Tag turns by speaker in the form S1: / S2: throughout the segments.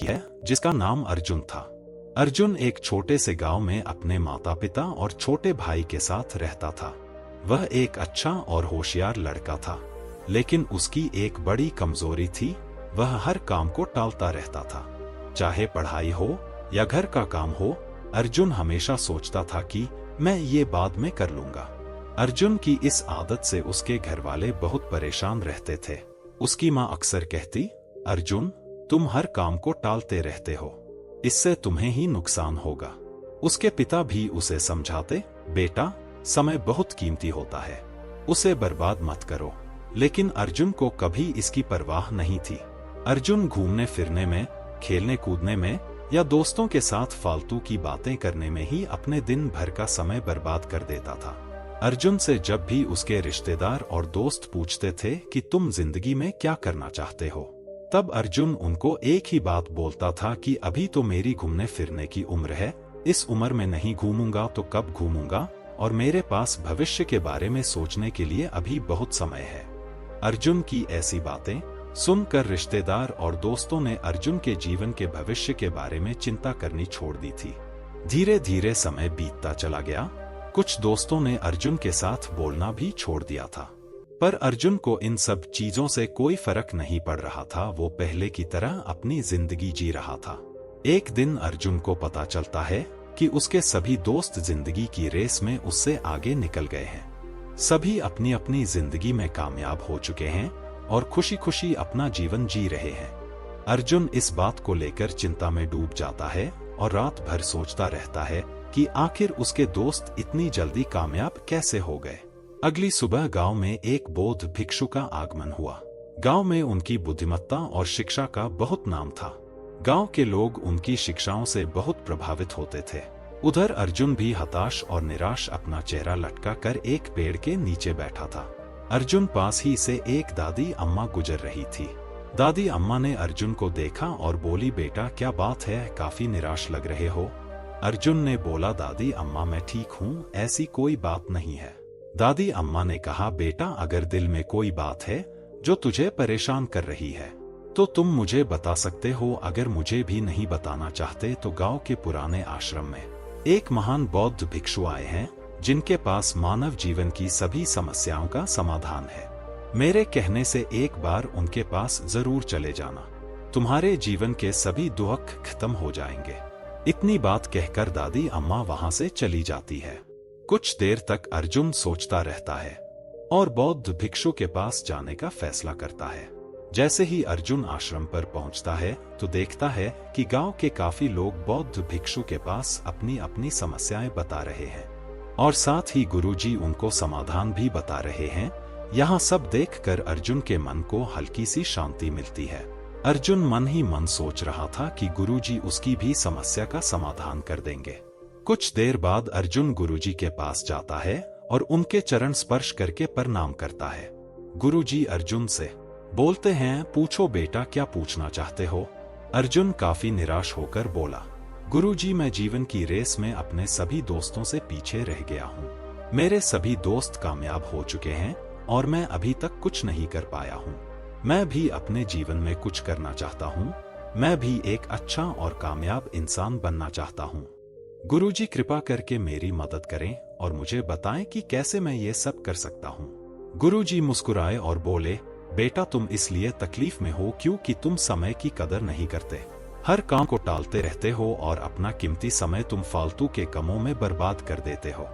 S1: है जिसका नाम अर्जुन था। अर्जुन एक छोटे से गांव में अपने माता पिता और छोटे भाई के साथ रहता था। वह एक अच्छा और होशियार लड़का था, लेकिन उसकी एक बड़ी कमजोरी थी। वह हर काम को टालता रहता था। चाहे पढ़ाई हो या घर का काम हो, अर्जुन हमेशा सोचता था कि मैं ये बाद में कर लूंगा। अर्जुन की इस आदत से उसके घर वाले बहुत परेशान रहते थे। उसकी माँ अक्सर कहती, अर्जुन, तुम हर काम को टालते रहते हो, इससे तुम्हें ही नुकसान होगा। उसके पिता भी उसे समझाते, बेटा, समय बहुत कीमती होता है, उसे बर्बाद मत करो। लेकिन अर्जुन को कभी इसकी परवाह नहीं थी। अर्जुन घूमने फिरने में, खेलने कूदने में या दोस्तों के साथ फालतू की बातें करने में ही अपने दिन भर का समय बर्बाद कर देता था। अर्जुन से जब भी उसके रिश्तेदार और दोस्त पूछते थे कि तुम जिंदगी में क्या करना चाहते हो, तब अर्जुन उनको एक ही बात बोलता था कि अभी तो मेरी घूमने फिरने की उम्र है, इस उम्र में नहीं घूमूंगा तो कब घूमूंगा, और मेरे पास भविष्य के बारे में सोचने के लिए अभी बहुत समय है। अर्जुन की ऐसी बातें सुनकर रिश्तेदार और दोस्तों ने अर्जुन के जीवन के भविष्य के बारे में चिंता करनी छोड़ दी थी। धीरे धीरे समय बीतता चला गया। कुछ दोस्तों ने अर्जुन के साथ बोलना भी छोड़ दिया था, पर अर्जुन को इन सब चीजों से कोई फर्क नहीं पड़ रहा था। वो पहले की तरह अपनी जिंदगी जी रहा था। एक दिन अर्जुन को पता चलता है कि उसके सभी दोस्त जिंदगी की रेस में उससे आगे निकल गए हैं। सभी अपनी अपनी जिंदगी में कामयाब हो चुके हैं और खुशी खुशी अपना जीवन जी रहे हैं। अर्जुन इस बात को लेकर चिंता में डूब जाता है और रात भर सोचता रहता है कि आखिर उसके दोस्त इतनी जल्दी कामयाब कैसे हो गए। अगली सुबह गांव में एक बौद्ध भिक्षु का आगमन हुआ। गांव में उनकी बुद्धिमत्ता और शिक्षा का बहुत नाम था। गांव के लोग उनकी शिक्षाओं से बहुत प्रभावित होते थे। उधर अर्जुन भी हताश और निराश अपना चेहरा लटका कर एक पेड़ के नीचे बैठा था। अर्जुन पास ही से एक दादी अम्मा गुजर रही थी। दादी अम्मा ने अर्जुन को देखा और बोली, बेटा, क्या बात है, काफी निराश लग रहे हो। अर्जुन ने बोला, दादी अम्मा, मैं ठीक हूँ, ऐसी कोई बात नहीं है। दादी अम्मा ने कहा, बेटा, अगर दिल में कोई बात है जो तुझे परेशान कर रही है तो तुम मुझे बता सकते हो। अगर मुझे भी नहीं बताना चाहते तो गांव के पुराने आश्रम में एक महान बौद्ध भिक्षु आए हैं जिनके पास मानव जीवन की सभी समस्याओं का समाधान है। मेरे कहने से एक बार उनके पास जरूर चले जाना, तुम्हारे जीवन के सभी दुख खत्म हो जाएंगे। इतनी बात कहकर दादी अम्मा वहां से चली जाती है। कुछ देर तक अर्जुन सोचता रहता है और बौद्ध भिक्षु के पास जाने का फैसला करता है। जैसे ही अर्जुन आश्रम पर पहुंचता है तो देखता है कि गांव के काफी लोग बौद्ध भिक्षु के पास अपनी अपनी समस्याएं बता रहे हैं और साथ ही गुरुजी उनको समाधान भी बता रहे हैं। यहाँ सब देखकर अर्जुन के मन को हल्की सी शांति मिलती है। अर्जुन मन ही मन सोच रहा था कि गुरुजी उसकी भी समस्या का समाधान कर देंगे। कुछ देर बाद अर्जुन गुरुजी के पास जाता है और उनके चरण स्पर्श करके प्रणाम करता है। गुरुजी अर्जुन से बोलते हैं, पूछो बेटा, क्या पूछना चाहते हो। अर्जुन काफी निराश होकर बोला, गुरुजी, मैं जीवन की रेस में अपने सभी दोस्तों से पीछे रह गया हूँ। मेरे सभी दोस्त कामयाब हो चुके हैं और मैं अभी तक कुछ नहीं कर पाया हूँ। मैं भी अपने जीवन में कुछ करना चाहता हूँ। मैं भी एक अच्छा और कामयाब इंसान बनना चाहता हूँ। गुरुजी, कृपा करके मेरी मदद करें और मुझे बताएं कि कैसे मैं ये सब कर सकता हूँ। गुरुजी मुस्कुराए और बोले, बेटा, तुम इसलिए तकलीफ में हो क्योंकि तुम समय की कदर नहीं करते। हर काम को टालते रहते हो और अपना कीमती समय तुम फालतू के कामों में बर्बाद कर देते हो।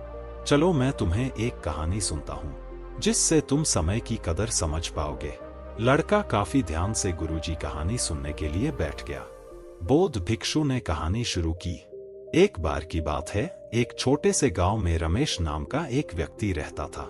S1: चलो मैं तुम्हें एक कहानी सुनता हूँ जिससे तुम समय की कदर समझ पाओगे। लड़का काफी ध्यान से गुरुजी कहानी सुनने के लिए बैठ गया। बौद्ध भिक्षु ने कहानी शुरू की। एक बार की बात है, एक छोटे से गांव में रमेश नाम का एक व्यक्ति रहता था।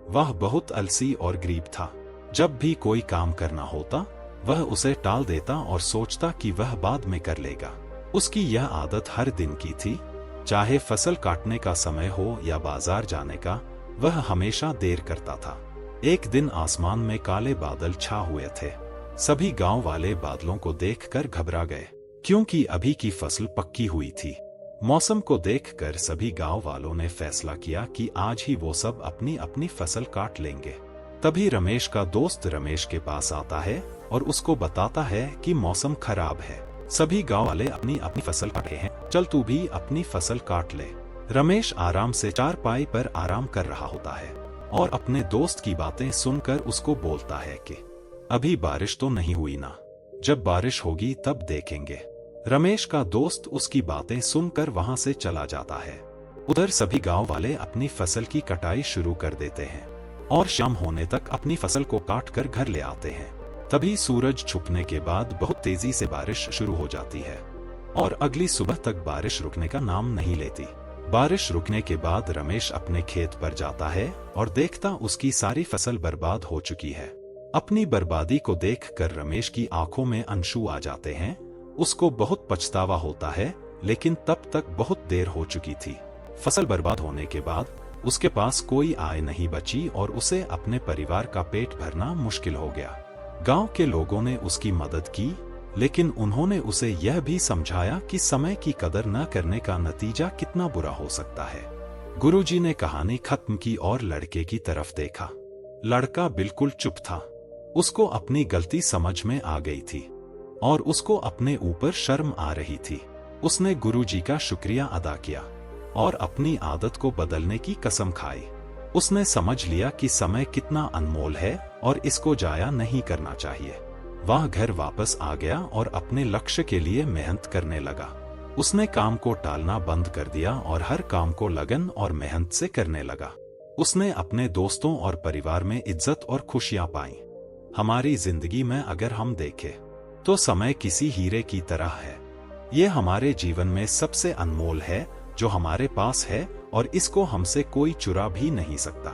S1: वह बहुत आलसी और गरीब था। जब भी कोई काम करना होता वह उसे टाल देता और सोचता कि वह बाद में कर लेगा। उसकी यह आदत हर दिन की थी। चाहे फसल काटने का समय हो या बाजार जाने का, वह हमेशा देर करता था। एक दिन आसमान में काले बादल छा हुए थे। सभी गांव वाले बादलों को देखकर घबरा गए क्योंकि अभी की फसल पक्की हुई थी। मौसम को देखकर सभी गांव वालों ने फैसला किया कि आज ही वो सब अपनी अपनी फसल काट लेंगे। तभी रमेश का दोस्त रमेश के पास आता है और उसको बताता है कि मौसम खराब है, सभी गांव वाले अपनी अपनी फसल काट रहे हैं, चल तू भी अपनी फसल काट ले। रमेश आराम से चारपाई पर आराम कर रहा होता है और अपने दोस्त की बातें सुनकर उसको बोलता है कि अभी बारिश तो नहीं हुई ना, जब बारिश होगी तब देखेंगे। रमेश का दोस्त उसकी बातें सुनकर वहां से चला जाता है। उधर सभी गांव वाले अपनी फसल की कटाई शुरू कर देते हैं और शाम होने तक अपनी फसल को काट कर घर ले आते हैं। तभी सूरज छुपने के बाद बहुत तेजी से बारिश शुरू हो जाती है और अगली सुबह तक बारिश रुकने का नाम नहीं लेती। बारिश रुकने के बाद रमेश अपने खेत पर जाता है और देखता उसकी सारी फसल बर्बाद हो चुकी है। अपनी बर्बादी को देखकर रमेश की आंखों में आंसू आ जाते हैं। उसको बहुत पछतावा होता है, लेकिन तब तक बहुत देर हो चुकी थी। फसल बर्बाद होने के बाद उसके पास कोई आय नहीं बची और उसे अपने परिवार का पेट भरना मुश्किल हो गया। गांव के लोगों ने उसकी मदद की, लेकिन उन्होंने उसे यह भी समझाया कि समय की कदर न करने का नतीजा कितना बुरा हो सकता है। गुरुजी ने कहानी खत्म की और लड़के की तरफ देखा। लड़का बिल्कुल चुप था। उसको अपनी गलती समझ में आ गई थी और उसको अपने ऊपर शर्म आ रही थी। उसने गुरुजी का शुक्रिया अदा किया और अपनी आदत को बदलने की कसम खाई। उसने समझ लिया कि समय कितना अनमोल है और इसको जाया नहीं करना चाहिए। वह घर वापस आ गया और अपने लक्ष्य के लिए मेहनत करने लगा। उसने काम को टालना बंद कर दिया और हर काम को लगन और मेहनत से करने लगा। उसने अपने दोस्तों और परिवार में इज्जत और खुशियां पाई। हमारी जिंदगी में अगर हम देखें तो समय किसी हीरे की तरह है। ये हमारे जीवन में सबसे अनमोल है जो हमारे पास है और इसको हमसे कोई चुरा भी नहीं सकता।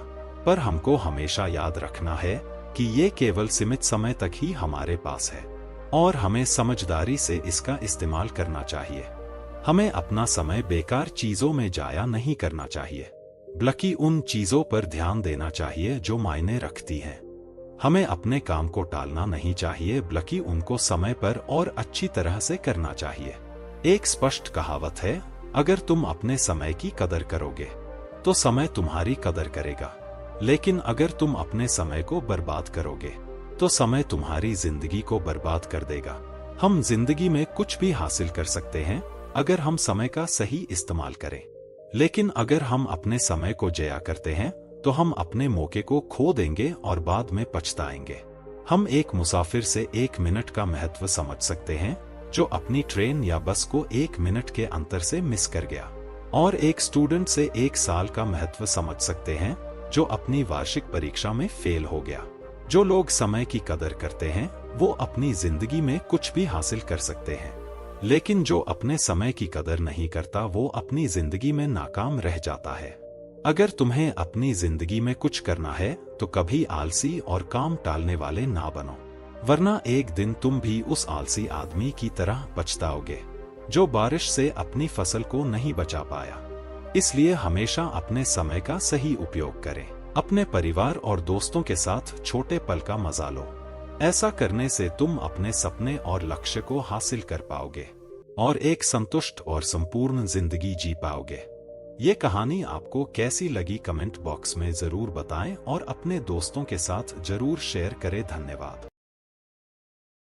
S1: पर हमको हमेशा याद रखना है कि ये केवल सीमित समय तक ही हमारे पास है और हमें समझदारी से इसका इस्तेमाल करना चाहिए। हमें अपना समय बेकार चीजों में जाया नहीं करना चाहिए, बल्कि उन चीजों पर ध्यान देना चाहिए जो मायने रखती हैं। हमें अपने काम को टालना नहीं चाहिए, बल्कि उनको समय पर और अच्छी तरह से करना चाहिए। एक स्पष्ट कहावत है, अगर तुम अपने समय की कदर करोगे तो समय तुम्हारी कदर करेगा, लेकिन अगर तुम अपने समय को बर्बाद करोगे तो समय तुम्हारी जिंदगी को बर्बाद कर देगा। हम जिंदगी में कुछ भी हासिल कर सकते हैं अगर हम समय का सही इस्तेमाल करें, लेकिन अगर हम अपने समय को ज़ाया करते हैं तो हम अपने मौके को खो देंगे और बाद में पछताएंगे। हम एक मुसाफिर से 1 मिनट का महत्व समझ सकते हैं जो अपनी ट्रेन या बस को 1 मिनट के अंतर से मिस कर गया, और एक स्टूडेंट से 1 साल का महत्व समझ सकते हैं जो अपनी वार्षिक परीक्षा में फेल हो गया। जो लोग समय की कदर करते हैं वो अपनी जिंदगी में कुछ भी हासिल कर सकते हैं, लेकिन जो अपने समय की कदर नहीं करता वो अपनी जिंदगी में नाकाम रह जाता है। अगर तुम्हें अपनी जिंदगी में कुछ करना है तो कभी आलसी और काम टालने वाले ना बनो, वरना एक दिन तुम भी उस आलसी आदमी की तरह पछताओगे जो बारिश से अपनी फसल को नहीं बचा पाया। इसलिए हमेशा अपने समय का सही उपयोग करें। अपने परिवार और दोस्तों के साथ छोटे पल का मजा लो। ऐसा करने से तुम अपने सपने और लक्ष्य को हासिल कर पाओगे और एक संतुष्ट और संपूर्ण जिंदगी जी पाओगे। ये कहानी आपको कैसी लगी कमेंट बॉक्स में जरूर बताएं और अपने दोस्तों के साथ जरूर शेयर करें। धन्यवाद।